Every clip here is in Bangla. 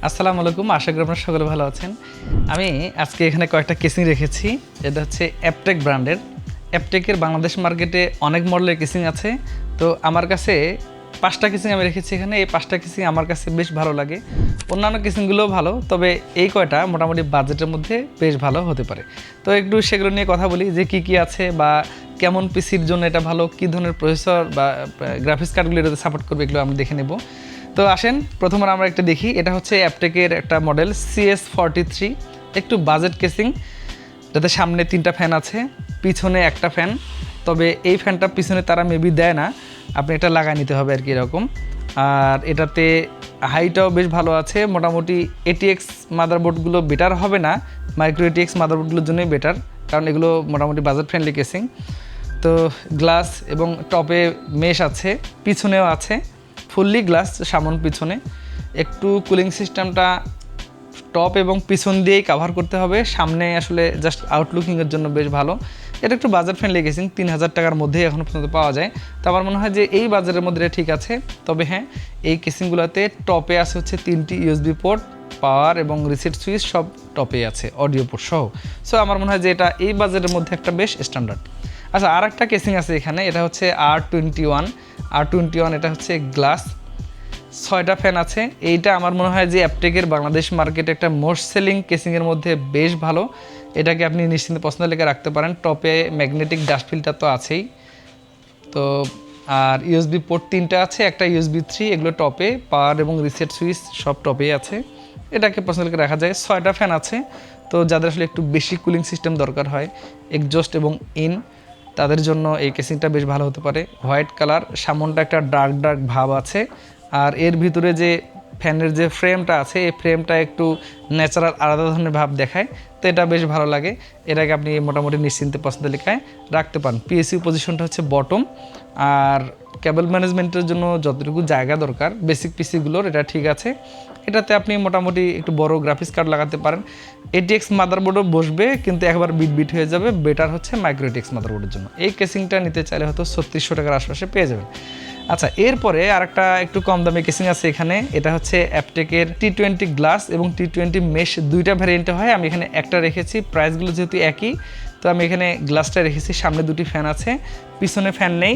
আসসালামু আলাইকুম, আশা করি আপনারা সকলে ভালো আছেন। আমি আজকে এখানে কয়েকটা কেসিং রেখেছি। এটা হচ্ছে অ্যাপটেক ব্র্যান্ডের। অ্যাপটেকের বাংলাদেশ মার্কেটে অনেক মডেলের কেসিং আছে। তো আমার কাছে 5টা কেসিং আমি রেখেছি এখানে। এই 5টা কেসিং আমার কাছে বেশ ভালো লাগে। অন্যান্য কেসিংগুলোও ভালো, তবে এই কয়টা মোটামুটি বাজেটের মধ্যে বেশ ভালো হতে পারে। তো একটু সেগুলো নিয়ে কথা বলি যে কী কী আছে বা কেমন পিসির জন্য এটা ভালো, কী ধরনের প্রসেসর বা গ্রাফিক্স কার্ডগুলো এটাতে সাপোর্ট করবে, এগুলো আমরা দেখে নেব। তো আসেন প্রথমে আমরা একটা দেখি। এটা হচ্ছে অ্যাপটেকের একটা মডেল CS43, একটু বাজেট কেসিং, যাতে সামনে 3টা ফ্যান আছে, পিছনে একটা ফ্যান। তবে এই ফ্যানটা পিছনে তারা মেবি দেয় না, আপনি এটা লাগায় নিতে হবে আর কি এরকম। আর এটাতে হাইটাও বেশ ভালো আছে। মোটামুটি ATX মাদারবোর্ডগুলো বেটার হবে না, মাইক্রো ATX মাদারবোর্ডগুলোর জন্যই বেটার, কারণ এগুলো মোটামুটি বাজেট ফ্রেন্ডলি কেসিং। তো গ্লাস এবং টপে মেশ আছে, পিছনেও আছে ফুললি গ্লাস সামন পিছনে। একটু কুলিং সিস্টেমটা টপ এবং পিছন দিয়েই কাভার করতে হবে, সামনে আসলে জাস্ট আউটলুকিংয়ের জন্য বেশ ভালো। এটা একটু বাজেট ফ্রেন্ডলি কেসিং, 3000 টাকার মধ্যেই এখনও পর্যন্ত পাওয়া যায়। তো আমার মনে হয় যে এই বাজারের মধ্যে ঠিক আছে। তবে হ্যাঁ, এই কেসিংগুলোতে টপে আছে হচ্ছে 3টি USB পোর্ট, পাওয়ার এবং রিসেট সুইচ সব টপে আছে, অডিও পোর্ট সহ। সো আমার মনে হয় যে এটা এই বাজারের মধ্যে একটা বেশ স্ট্যান্ডার্ড। আচ্ছা, আর একটা কেসিং আছে এখানে, এটা হচ্ছে R21। এটা হচ্ছে গ্লাস, 6টা ফ্যান আছে। এইটা আমার মনে হয় যে অ্যাপটেকের বাংলাদেশ মার্কেটে একটা মোস্ট সেলিং কেসিংয়ের মধ্যে বেশ ভালো। এটাকে আপনি নিশ্চিন্তে পছন্দ লেগে রাখতে পারেন। টপে ম্যাগনেটিক ডাস্ট ফিল্টার তো আছেই, আর USB পোর্ট 3টা আছে, একটা USB 3, এগুলো টপে। পাওয়ার এবং রিসেট সুইচ সব টপেই আছে, এটাকে পছন্দ লেগে রাখা যায়। 6টা ফ্যান আছে। তো যাদের আসলে একটু বেশি কুলিং সিস্টেম দরকার হয়, এক্সজস্ট এবং তাদের জন্য এই কেসিংটা বেশ ভালো হতে পারে। হোয়াইট কালার, সামনটা একটা ডার্ক ভাব আছে। আর এর ভিতরে যে ফ্যানের যে ফ্রেমটা আছে, এই ফ্রেমটা একটু ন্যাচারাল আলাদা ধরনের ভাব দেখায়। তো এটা বেশ ভালো লাগে। এটাকে আপনি মোটামুটি নিশ্চিন্তে পছন্দ লেখায় রাখতে পারেন। PSU পজিশনটা হচ্ছে বটম। আর কেবল ম্যানেজমেন্টের জন্য যতটুকু জায়গা দরকার বেসিক পিসিগুলোর, এটা ঠিক আছে। এটাতে আপনি মোটামুটি একটু বড় গ্রাফিক্স কার্ড লাগাতে পারেন। ATX মাদারবোর্ডও বসবে, কিন্তু একবার বিট হয়ে যাবে। বেটার হচ্ছে মাইক্রো ATX মাদারবোর্ডের জন্য। এই কেসিংটা নিতে চাইলে হয়তো 3600 টাকার আশপাশে পেয়ে যাবেন। আচ্ছা, এরপরে আরেকটা একটু কম দামে কেসিং আছে এখানে। এটা হচ্ছে অ্যাপটেকের T20 গ্লাস এবং T20 মেশ, 2টা ভ্যারিয়েন্টে হয়। আমি এখানে একটা রেখেছি, প্রাইসগুলো যেহেতু একই, তো আমি এখানে গ্লাসটা রেখেছি। সামনে 2টি ফ্যান আছে, পিছনে ফ্যান নেই।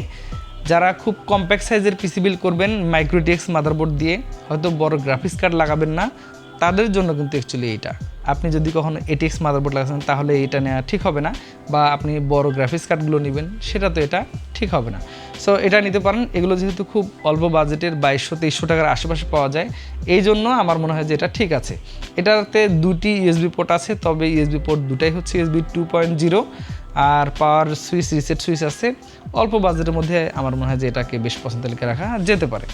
যারা খুব কম্প্যাক্ট সাইজের পিসি বিল্ড করবেন মাইক্রো ATX মাদারবোর্ড দিয়ে, হয়তো বড় গ্রাফিক্স কার্ড লাগাবেন না, তাদের জন্য কিন্তু অ্যাকচুয়ালি এইটা। আপনি যদি কখনো ATX মাদারবোর্ড লাগাচ্ছেন তাহলে এটা নেওয়া ঠিক হবে না, বা আপনি বড় গ্রাফিক্স কার্ডগুলো নেবেন সেটা তো এটা ঠিক হবে না। সো এটা নিতে পারেন। এগুলো যেহেতু খুব অল্প বাজেটের 2200-2300 টাকার আশেপাশে পাওয়া যায়, এই জন্য আমার মনে হয় যে এটা ঠিক আছে। এটাতে 2টি USB পোর্ট আছে, তবে USB পোর্ট দুটাই হচ্ছে USB 2.0, আর পাওয়ার সুইচ, রিসেট সুইচ আছে। অল্প বাজেটের মধ্যে আমার মনে হয় যে এটাকে বেশ পছন্দ লিখে রাখা যেতে পারে।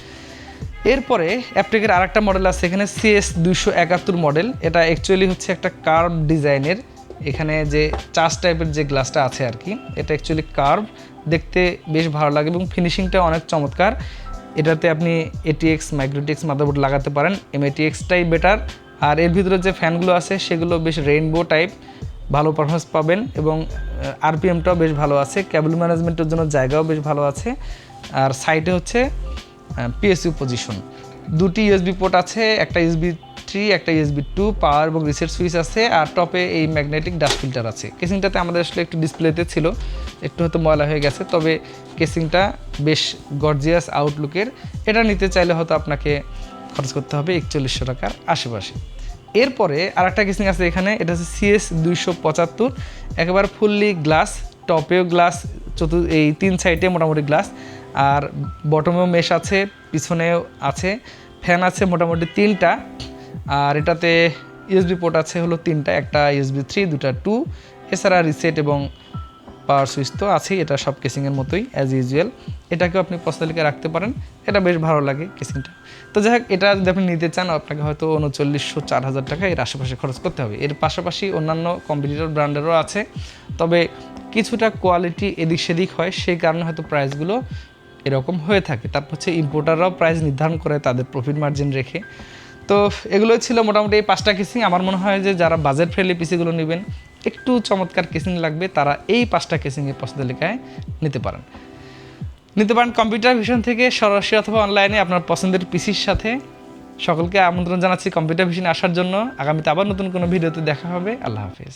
এরপরে অ্যাপটেকের আরেকটা মডেল আছে এখানে, CS271 মডেল। এটা অ্যাকচুয়ালি হচ্ছে একটা কার্ভ ডিজাইনের। এখানে যে চাষ টাইপের যে গ্লাসটা আছে আর কি, এটা অ্যাকচুয়ালি কার্ভ, দেখতে বেশ ভালো লাগে এবং ফিনিশিংটা অনেক চমৎকার। এটাতে আপনি ATX মাইক্রো ATX মাদারবোর্ড লাগাতে পারেন, MATX-টাই বেটার। আর এর ভিতরে যে ফ্যানগুলো আছে সেগুলো বেশ রেইনবো টাইপ, ভালো পারফরমেন্স পাবেন এবং RPM-টাও বেশ ভালো আছে। কেবল ম্যানেজমেন্টের জন্য জায়গাও বেশ ভালো আছে। আর সাইডে হচ্ছে PSU পজিশন, 2টি USB পোর্ট আছে, একটা USB 3, একটা USB 2, পাওয়ার এবং রিসেট সুইচ আছে। আর টপে এই ম্যাগনেটিক ডাস্ট ফিল্টার আছে। কেসিংটাতে আমাদের আসলে একটু ডিসপ্লেতে ছিল, একটু হয়তো ময়লা হয়ে গেছে, তবে কেসিংটা বেশ গর্জিয়াস আউটলুকের। এটা নিতে চাইলে হয়তো আপনাকে খরচ করতে হবে 4100 টাকার আশেপাশে। এরপরে আরেকটা কেসিং আছে এখানে, এটা হচ্ছে CS275, একেবারে ফুললি গ্লাস, টপেও গ্লাস, এই 3 সাইডে মোটামুটি গ্লাস। আর বটমেও মেশ আছে, পিছনেও আছে। ফ্যান আছে মোটামুটি 3টা। আর এটাতে USB পোর্ট আছে হলো 3টা, একটা USB 3, 2টা 2। এছাড়া রিসেট এবং পাওয়ার সুইচ তো আছেই, এটা সব কেসিংয়ের মতোই অ্যাজ ইউজুয়াল। এটাকেও আপনি পছন্দ লিখে রাখতে পারেন, এটা বেশ ভালো লাগে কেসিংটা। তো যাই হোক, এটা যদি আপনি নিতে চান আপনাকে হয়তো 3900-4000 টাকা এর আশেপাশে খরচ করতে হবে। এর পাশাপাশি অন্যান্য কম্পিটিটর ব্র্যান্ডেরও আছে, তবে কিছুটা কোয়ালিটি এদিক সেদিক হয়, সেই কারণে হয়তো প্রাইসগুলো এরকম হয়ে থাকে। তারপর হচ্ছে ইম্পোর্টাররাও প্রাইস নির্ধারণ করে তাদের প্রফিট মার্জিন রেখে। তো এগুলোই ছিল মোটামুটি এই 5টা কেসিং। আমার মনে হয় যে যারা বাজেট ফ্রেন্ডলি পিসিগুলো নেবেন, একটু চমৎকার কেসিং লাগবে, তারা এই 5টা কেসিংয়ের পছন্দ লেখায় নিতে পারেন। কম্পিউটার ভিশন থেকে সরাসরি অথবা অনলাইনে আপনার পছন্দের পিসির সাথে সকলকে আমন্ত্রণ জানাচ্ছি কম্পিউটার ভিশনে আসার জন্য। আগামীতে আবার নতুন কোনো ভিডিওতে দেখা হবে। আল্লাহ হাফেজ।